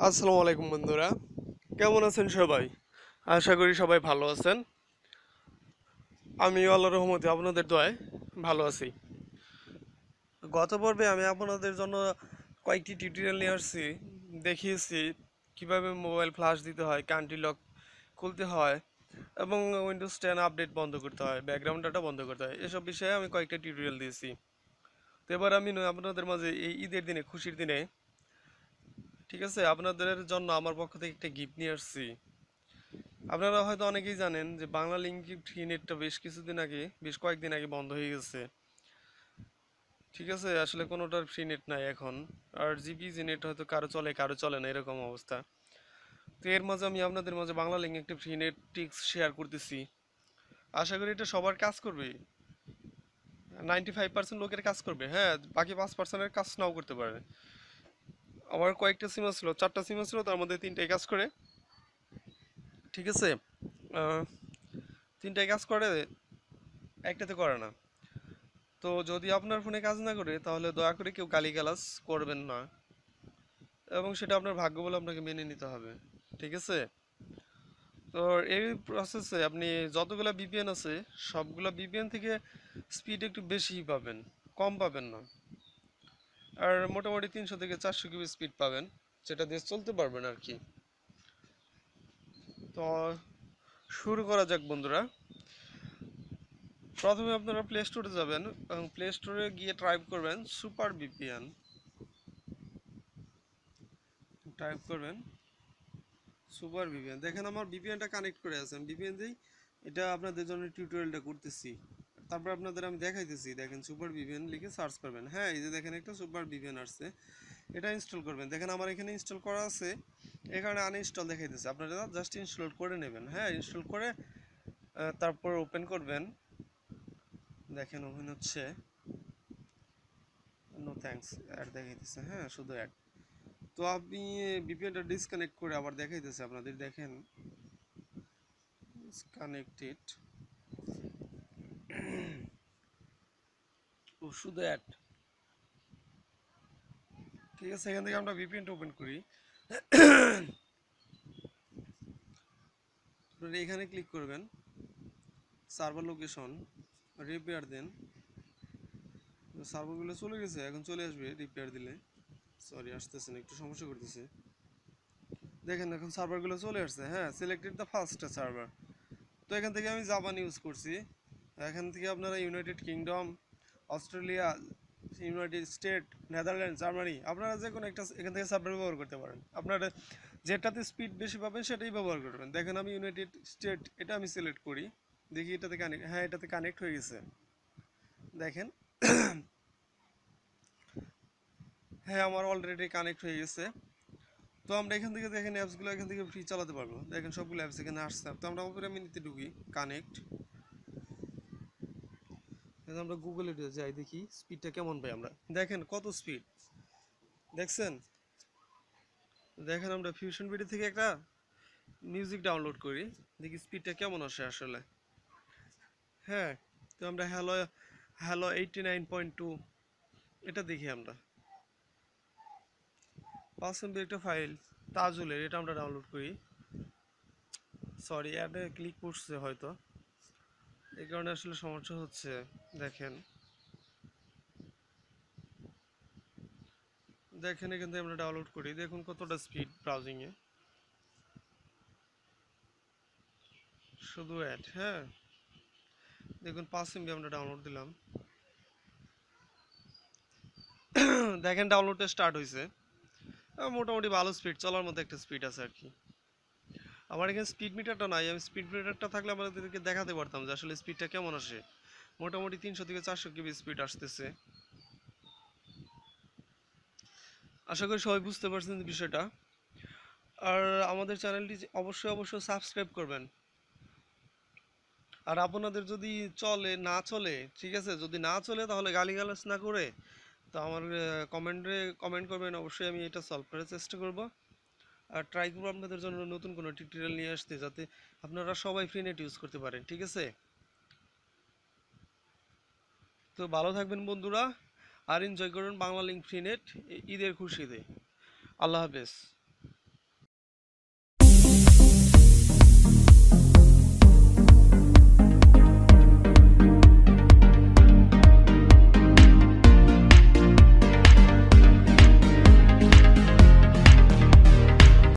আসসালামু আলাইকুম বন্ধুরা, কেমন আছেন সবাই? আশা করি সবাই ভালো আছেন। আমি আল্লাহর রহমতে আপনাদের দয়ায় ভালো আছি। গত পর্বে আমি আপনাদের জন্য কয়েকটি টিউটোরিয়াল নিয়ে আসছি, দেখিয়েছি কিভাবে মোবাইল ফ্ল্যাশ দিতে হয়, কান্ট্রি লক খুলতে হয় এবং উইন্ডোজ 10 আপডেট বন্ধ করতে হয়, ব্যাকগ্রাউন্ড ডাটা বন্ধ করতে হয়। এসব বিষয়ে আমি কয়েকটা টিউটোরিয়াল দিয়েছি। তো এবার আমি আপনাদের মাঝে এই ঈদের দিনে, খুশির দিনে, ঠিক আছে, আপনাদের জন্য আমার পক্ষ থেকে একটা গিফট নিয়ে আসছি। আপনারা হয়তো অনেকেই জানেন যে বাংলা লিঙ্ক ফ্রি নেটটা বেশ কয়েকদিন আগে বন্ধ হয়ে গেছে। ঠিক আছে, আসলে কোনোটার ফ্রি নেট নাই এখন। আর জিবি যে নেট হয়তো কারো চলে কারো চলে না, এরকম অবস্থা। তো এর মাঝে আমি আপনাদের মাঝে বাংলা লিঙ্ক একটা ফ্রি নেট টিক্স শেয়ার করতেছি। আশা করি এটা সবার কাজ করবে, 95% লোকের কাজ করবে। হ্যাঁ, বাকি 5%-এর কাজ নাও করতে পারে। আমার কয়েকটা সিম ছিল, 4টা সিম ছিল, তার মধ্যে 3টাই কাজ করে। ঠিক আছে, আহ, 3টাই কাজ করে, একটাতে করে না। তো যদি আপনার ফোনে কাজ না করে তাহলে দয়া করে কেউ গালিগালাজ করবেন না, এবং সেটা আপনার ভাগ্য বলে আপনাকে মেনে নিতে হবে। ঠিক আছে, তো এই প্রসেসে আপনি যতগুলা বিপিএন আছে সবগুলা বিপিএন থেকে স্পিড একটু বেশি পাবেন, কম পাবেন না। আর মোটামুটি 300 থেকে 400 কিবি স্পিড পাবেন, যেটা দিয়ে চলতে পারবেন আর কি। তো শুরু করা যাক বন্ধুরা। প্রথমে আপনারা প্লে স্টোরে যাবেন এবং প্লে স্টোরে গিয়ে টাইপ করবেন সুপার বিপিএন। টাইপ করবেন সুপার ভিপিএন। দেখেন আমার ভিপিএনটা কানেক্ট করে আছে, আমি ভিপিএন দিই, এটা আপনাদের জন্য টিউটোরিয়ালটা করতেছি। তারপর আপনাদের আমি দেখাইতেছি। দেখেন সুপার ভিপিএন লিখে সার্চ করবেন। হ্যাঁ, এই যে দেখেন একটা সুপার ভিপিএন আসছে, এটা ইনস্টল করবেন। দেখেন আমার এখানে ইনস্টল করা আছে, এখানে আনইনস্টল দেখাইতেছে। আপনারা জাস্ট ইনস্টল করে নেবেন। হ্যাঁ, ইনস্টল করে তারপর ওপেন করবেন। দেখেন ওপেন হচ্ছে, নো থ্যাঙ্কস অ্যাড দেখাইতেছে। হ্যাঁ, শুধু অ্যাড। তো আপনি ভিপিএনটা ডিসকানেক্ট করে আবার দেখাইতেছে আপনাদের। দেখেন কানেক্টেড, ও শুধু অ্যাড। ঠিক আছে, এখান থেকে আমরা ভিপিএনটা ওপেন করি। আপনারা এখানে ক্লিক করবেন, সার্ভার লোকেশন, রিপেয়ার দেন। সার্ভারগুলো চলে গেছে, এখন চলে আসবে রিপেয়ার দিলে। সরি, আসতেছে না, একটু সমস্যা করতেছে। দেখেন এখন সার্ভারগুলো চলে আসছে। হ্যাঁ, সিলেক্টেড দ্য ফার্স্ট সার্ভার। তো এখান থেকে আমি জাপান ইউজ করছি। এখান থেকে আপনারা United kingdom, Australia, United state, Netherland, Germany, আপনারা যে কোনো একটা এখান থেকে সার্ভার ব্যবহার করতে পারেন। আপনারা যেটাতে স্পিড বেশি পাবেন সেটাই ব্যবহার করবেন। দেখেন আমি ইউনাইটেড স্টেট, এটা আমি সিলেক্ট করি। দেখি এটাতে কানেক্ট, হ্যাঁ এটাতে কানেক্ট হয়ে গেছে। দেখেন, হ্যাঁ আমার অলরেডি কানেক্ট হয়ে গেছে। তো আমরা এখান থেকে দেখেন অ্যাপসগুলো এখান থেকে ফ্রি চালাতে পারবো। দেখেন সবগুলো অ্যাপস এখানে আসছে। তো আমরা ওপেরা মিনিতে ঢুকি, কানেক্ট। আমরা গুগলে যাই, দেখি স্পিডটা কেমন পাই আমরা। দেখেন কত স্পিড, দেখছেন? দেখেন আমরা ফিউশন ভিডিও থেকে একটা মিউজিক ডাউনলোড করি, দেখি স্পিডটা কেমন আসে আসলে। হ্যাঁ, তো আমরা হ্যালো হ্যালো 89.2 এটা দেখি আমরা। 5 MB একটা ফাইল তাজুলের, এটা আমরা ডাউনলোড করি। সরি, অ্যাডে ক্লিক করছে হয়তো, এই কারণে আসলে সমস্যা হচ্ছে। দেখেন, দেখেন এখান থেকে আমরা ডাউনলোড করি, দেখুন কতটা স্পিড ব্রাউজিংয়ে। শুধু অ্যাড, হ্যাঁ দেখুন 5 MB আমরা ডাউনলোড দিলাম। দেখেন ডাউনলোডটা স্টার্ট হয়েছে। মোটামুটি ভালো স্পিড, চলার মধ্যে একটা স্পিড আছে আর কি। আমার এখানে স্পিড মিটারটা নাই, আমি স্পিড মিটারটা থাকলে আমাদেরকে দেখাতে পারতাম যে আসলে স্পিডটা কেমন আসে। মোটামুটি 300 থেকে 400 কিবি স্পিড আসতেছে। আশা করি সবাই বুঝতে পারছেন বিষয়টা। আর আমাদের চ্যানেলটি অবশ্যই অবশ্যই সাবস্ক্রাইব করবেন। আর আপনাদের যদি না চলে, ঠিক আছে, যদি না চলে তাহলে গালিগালাজ না করে তো আমার কমেন্ট করবেন, অবশ্যই আমি এটা সলভ করার চেষ্টা করব। আর ট্রাই করবো আপনাদের জন্য নতুন কোনো টিউটোরিয়াল নিয়ে আসতে, যাতে আপনারা সবাই ফ্রি নেট ইউজ করতে পারেন। ঠিক আছে, তো ভালো থাকবেন বন্ধুরা, আর এনজয় করুন বাংলা লিঙ্ক ফ্রি নেট ঈদের খুশিতে। আল্লাহ হাফেজ।